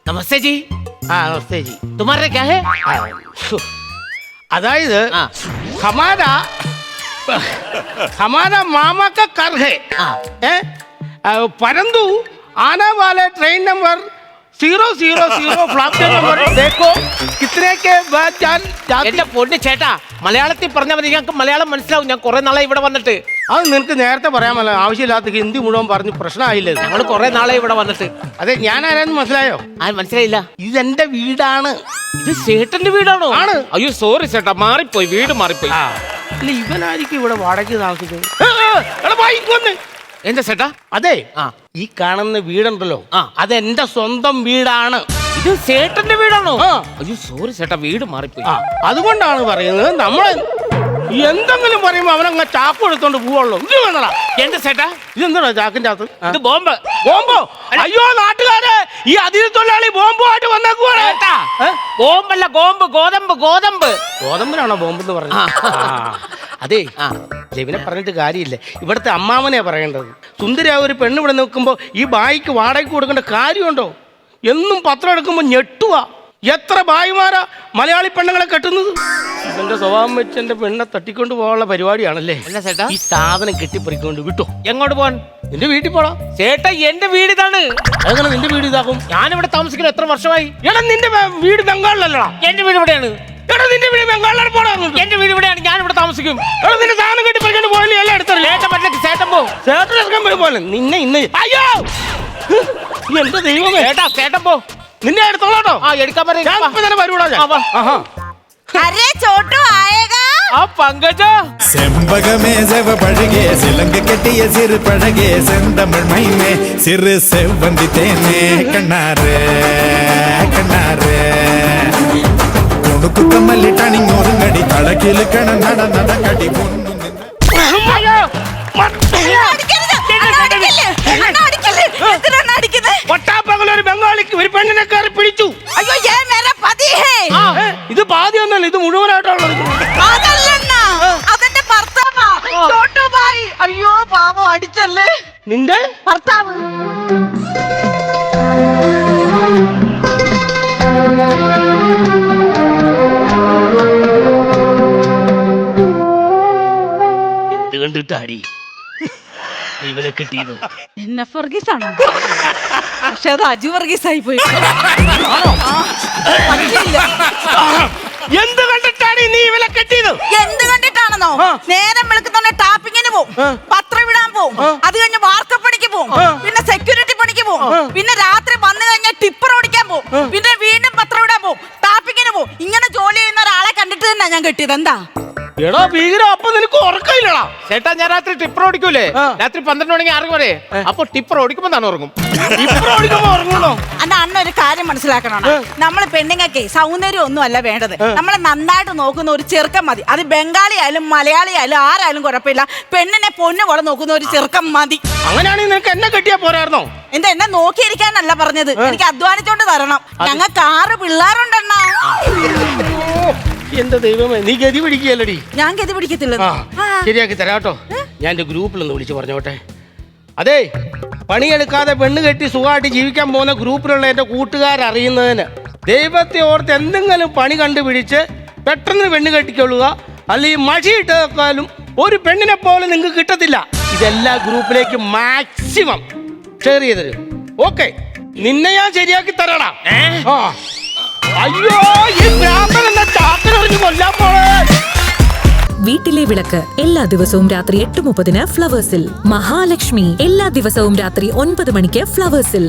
नमस्ते जी। हाँ नमस्ते जी। तुम्हारे क्या है? अदायद हमारा मामा का कर है, परंतु आने वाले ट्रेन नंबर 000 फ्लैट नंबर देखो कितने के बाद എന്റെ പൊന്നു ചേട്ടാ, മലയാളത്തിൽ പറഞ്ഞാൽ മതി, ഞങ്ങൾക്ക് മലയാളം മനസ്സിലാവും. ഞാൻ കുറെ നാളെ ഇവിടെ വന്നിട്ട്. അത് നിനക്ക് നേരത്തെ പറയാമല്ലോ, ആവശ്യമില്ലാത്ത ഹിന്ദി മുഴുവൻ പറഞ്ഞ് പ്രശ്നമായില്ലേ? ഞങ്ങൾ കുറെ നാളെ ഇവിടെ വന്നിട്ട്. അതെ, ഞാൻ ആരാന്ന് മനസ്സിലായോ? മനസ്സിലായില്ല. ഇതെന്റെ വീടാണ്. ഇത് ചേട്ടന്റെ വീടാണോ? ആണ്. അയ്യോ സോറി ചേട്ടാ, മാറിപ്പോയി, വീട് മാറിപ്പോയി. അല്ല, ഇവനായിരിക്കും ഇവിടെ വാടകയ്ക്ക് താമസിക്കുന്നത്. എന്താ ചേട്ടാ? അതെ, ഈ കാണുന്ന വീടുണ്ടല്ലോ, അതെന്റെ സ്വന്തം വീടാണ്. ഇത് ചേട്ടന്റെ വീടാണോ? അയ്യോ സോറി ചേട്ടാ, വീട് മാറിപ്പോയി. അതുകൊണ്ടാണ് പറയുന്നത്, നമ്മൾ എന്തെങ്കിലും പറയുമ്പോ അവനങ്ങ് ചാക്ക് എടുത്തോണ്ട് പോവുള്ളൂ. ഇത് വേണടാ. എന്താ ചേട്ടാ? ഇതെന്താ ചാക്കിന്റെ അകത്ത്? ഇത് ബോംബ്. ബോംബോ? അയ്യോ നാട്ടുകാരെ, ഈ അതിഥി തൊഴിലാളി ബോംബുമായിട്ട് വന്നേക്കുവാണ്. ബോംബല്ല, ഗോതമ്പ്. ഗോതമ്പിനാണോ ബോംബെന്ന് പറഞ്ഞത്? അതെ, ജെവിനെ പറഞ്ഞിട്ട് കാര്യമില്ല. ഇവിടുത്തെ അമ്മാവനെയാ പറയേണ്ടത്. സുന്ദരിയായ ഒരു പെണ്ണ് ഇവിടെ നിൽക്കുമ്പോ ഈ ബായിക്ക് വാടകയ്ക്ക് കൊടുക്കേണ്ട കാര്യമുണ്ടോ? എന്നും പത്രം എടുക്കുമ്പോ ഞെട്ടുക. എത്ര ഭായിമാരാ മലയാളി പെണ്ണുങ്ങളെ കെട്ടുന്നത്. ഇവന്റെ സ്വഭാവം വെച്ച് എന്റെ പെണ്ണെ തട്ടിക്കൊണ്ട് പോകാനുള്ള പരിപാടിയാണല്ലേ. അല്ല ചേട്ടാ, ഈ സാധനം കെട്ടിപ്പറിക്കൊണ്ട് വിട്ടോ. എങ്ങോട്ട് പോവാൻ? നിന്റെ വീട്ടിൽ പോടാ. ചേട്ടാ, എന്റെ വീട് ഇതാണ്. അതെങ്ങനെ നിന്റെ വീട് ഇതാക്കും? ഞാനിവിടെ താമസിക്കുന്നത് എത്ര വർഷമായി? എടാ, നിന്റെ വീട് ബംഗാളിലല്ലടാ. എന്റെ വീട് ഇവിടെയാണ്. എടാ, നിന്റെ വീട് ബംഗാളിലാണ്. പോടാ. എന്റെ വീട് ഇവിടെയാണ്, ഞാൻ ഇവിടെ താമസിക്കും. എടാ, നിന്റെ സാധനം കെട്ടിപ്പറിക്കൊണ്ട് പോയാലും എല്ലാം എടുത്തറിയാം. ചേട്ടൻ പറ്റില്ല, ചേട്ടൻ പോ. ചേട്ടൻ എടുക്കാൻ പോലെ നിന്നെ ഇന്ന്. അയ്യോ എന്റെ ദൈവമേ. ചേട്ടൻ പോ. നിന്നെ എടുത്തോളാട്ടോ. എടുക്കാൻ പറയാ. अरे छोटू आएगा? पंकज செம்பகமே செவ பழகே சிலங்க கெட்டிய சிறு பழகே செந்தமிழ் மைமே சிறு செவ்வந்தி தேனே கண்ணாரே உனக்கு கம்மலி டணிங்கோருங்கடி தடக்கிலுக்கண நடக்கடி பொண்ணு ഒട്ടാപ്പകലൊരു ബംഗാളിക്ക് ഒരു പെണ്ണിനെ കയറി പിടിച്ചു. അയ്യോ, ये मेरा पति है. ഇത് പാതിയൊന്നല്ല, ഇത് മുഴുവനായിട്ടുള്ളത്. അതെന്റെ ഭർത്താവാ, ചോട്ടു ഭായ്. അയ്യോ പാവം, അടിച്ചല്ലേ നിന്റെ ഭർത്താവ്. എന്ത് കണ്ടിട്ടാടി ഇവരെ കിട്ടിയത്? എന്നെ വർഗീസ് ആണോ? പക്ഷെ അത് അജു വർഗീസ് ആയി പോയി. എന്ത് കണ്ടിട്ടാണ് നീ ഇവരെ കെട്ടിയത്? എന്ത് കണ്ടിട്ടാണെന്നോ? നേരം വെളുക്കുന്ന ടാപ്പിങ്ങിന് പോവും, പത്രം ഇടാൻ പോവും, അത് കഴിഞ്ഞ് വാർക്കപ്പണിക്ക് പോവും, പിന്നെ സെക്യൂരിറ്റി പണിക്ക് പോവും, പിന്നെ രാത്രി വന്നു കഴിഞ്ഞാൽ ടിപ്പർ ഓടിക്കാൻ പോവും, പിന്നെ വീണ്ടും പത്രം ഇടാൻ പോവും, ടാപ്പിങ്ങിന് പോവും. ഇങ്ങനെ ജോലി ചെയ്യുന്ന ഒരാളെ കണ്ടിട്ട് തന്നെ ഞാൻ കെട്ടിയത്. എന്താ എടാ ഭീകരം, അപ്പൊ നിനക്ക് ഉറക്കമില്ലടാ? ചേട്ടാ, ഞാൻ രാത്രി ടിപ്പർ ഓടിക്കൂലേ? രാത്രി 12 മണിക്ക് 6 വരെ. അപ്പൊ ടിപ്പർ ഓടിക്കുമ്പോ തന്നെ ഉറങ്ങും. അന്ന അണ്ണ ഒരു കാര്യം മനസ്സിലാക്കണം. നമ്മള് പെണ്ണുങ്ങൾക്ക് സൗന്ദര്യം ഒന്നും അല്ല വേണ്ടത്. നമ്മളെ നന്നായിട്ട് നോക്കുന്ന ഒരു ചെറുക്കൻ മതി. അത് ബംഗാളി ആയാലും മലയാളി ആയാലും ആരായാലും കുഴപ്പമില്ല. പെണ്ണിനെ പൊന്നു പോലെ നോക്കുന്ന ഒരു ചെറുക്കൻ മതി. അങ്ങനെയാണെങ്കിൽ നിനക്ക് എന്നെ കെട്ടിയാ പോരായിരുന്നോ? എന്നെ നോക്കിയിരിക്കാനല്ല പറഞ്ഞത്, എനിക്ക് അധ്വാനിച്ചോണ്ട് തരണം. ഞങ്ങൾക്ക് 6 പിള്ളേരുണ്ടെണ്ണ. എന്റെ ദൈവമേ, നീ ഗതി പിടിക്കുകയല്ലടി. ഞാൻ ഗതി പിടിക്കത്തില്ല. ശരിയാക്കി തരാട്ടോ. ഞാൻ എന്റെ ഗ്രൂപ്പിലൊന്ന് വിളിച്ചു പറഞ്ഞോട്ടെ. അതെ, പണിയെടുക്കാതെ പെണ്ണ് കെട്ടി സുഖമായിട്ട് ജീവിക്കാൻ പോകുന്ന ഗ്രൂപ്പിലുള്ള എന്റെ കൂട്ടുകാരറിയുന്നതിന് ദൈവത്തെ ഓർത്ത് എന്തെങ്കിലും പണി കണ്ടുപിടിച്ച് പെട്ടെന്ന് പെണ്ണ് കെട്ടിക്കൊള്ളുക. അല്ലെങ്കിൽ മഷിയിട്ടേക്കാളും ഒരു പെണ്ണിനെ പോലെ നിങ്ങൾക്ക് കിട്ടത്തില്ല. ഇതെല്ലാ ഗ്രൂപ്പിലേക്ക് മാക്സിമം ഷെയർ ചെയ്ത് തരും. ഓക്കെ, നിന്നെ ഞാൻ ശരിയാക്കി തരാടാ. അയ്യോ, ഈ ഭ്രാന്തൻ എന്നെ ചാക്കിലെറിഞ്ഞ് കൊല്ലാൻ പോണേ. വീട്ടിലെ വിളക്ക് എല്ലാ ദിവസവും രാത്രി 8:30 ഫ്ലവേഴ്സിൽ. മഹാലക്ഷ്മി എല്ലാ ദിവസവും രാത്രി 9 മണിക്ക് ഫ്ലവേഴ്സിൽ.